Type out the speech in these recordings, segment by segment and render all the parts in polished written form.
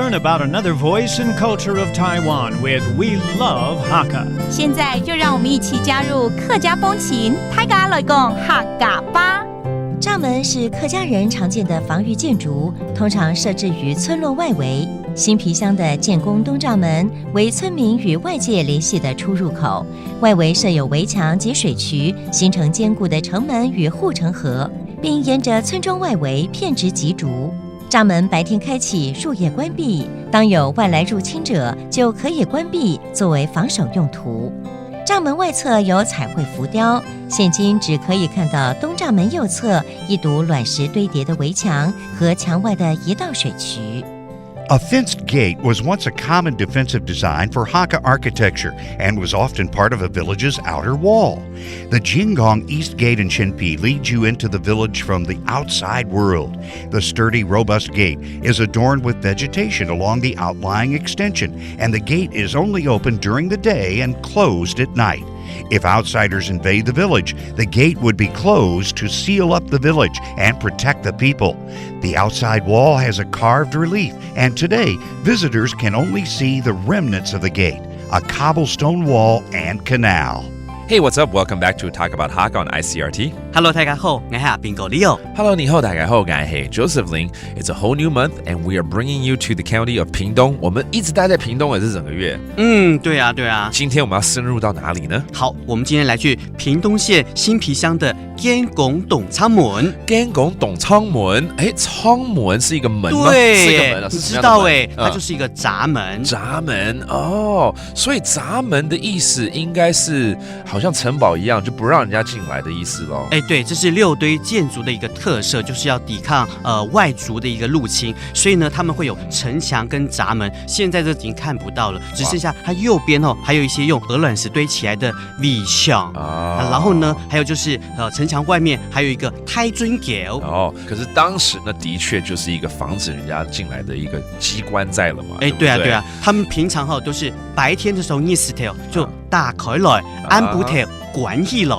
learn about another voice and culture of Taiwan with We Love Hakka. 现在就让我们一起加入客家风情，大家来讲客家吧。栅门是客家人常见的防御建筑，通常设置于村落外围。新皮乡的建功东栅门为村民与外界联系的出入口，外围设有围墙及水渠，形成坚固的城门与护城河，并沿着村庄外围片植棘竹。栅门白天开启，入夜关闭，当有外来入侵者，就可以关闭，作为防守用途。栅门外侧有彩绘浮雕，现今只可以看到东栅门右侧一堵卵石堆叠的围墙和墙外的一道水渠。A fenced gate was once a common defensive design for Hakka architecture and was often part of a village's outer wall. The Jingong East Gate in Chenpi leads you into the village from the outside world. The sturdy, robust gate is adorned with vegetation along the outlying extension, and the gate is only open during the day and closed at night. If outsiders invade the village, the gate would be closed to seal up the village and protect the people. The outside wall has a carved relief, and today visitors can only see the remnants of the gate, a cobblestone wall and canal. Hey, what's up? Welcome back to Talk About Hakka on ICRT. Hello， 大家好，我是Bingo Leo。Hello, 你好，大家好，我是 Joseph Lin. It's a whole new month, and we are bringing you to the county of Pingdong. 我们一直待在屏东也是整个月。对啊。今天我们要深入到哪里呢？好，我们今天来去屏东县新皮乡的建功董仓门。建功董仓门，仓门是一个门吗？对，是一个门啊，你知道它就是一个闸门。闸门哦，所以闸门的意思应该是好像城堡一样，就不让人家进来的意思咯。对，这是六堆建筑的一个特色，就是要抵抗外族的一个入侵，所以呢，他们会有城墙跟闸门。现在这已经看不到了，只剩下它右边还有一些用鹅卵石堆起来的围墙然后呢，还有就是城墙外面还有一个太尊桥可是当时呢，的确就是一个防止人家进来的一个机关在了嘛。对啊，他们平常都是白天的时候，就打开来，安不条关起来。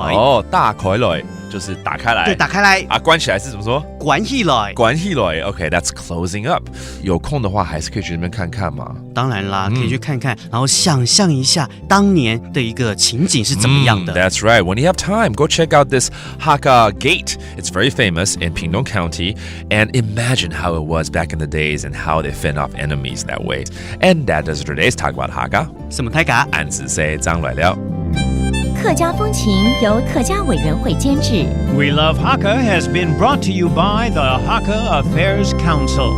打开来就是打开来，对，打开来关起来是怎么说？关起来，关起来。OK, that's closing up. 有空的话还是可以去那边看看嘛。当然啦，可以去看看，然后想象一下当年的一个情景是怎么样的。That's right. When you have time, go check out this Hakka Gate. It's very famous in Pingdong County, and imagine how it was back in the days and how they fend off enemies that way. And that does it today's Talk About Hakka. 什么泰嘎？俺只说张来了。客家风情由客家委员会监制。We Love Hakka has been brought to you by the Hakka Affairs Council.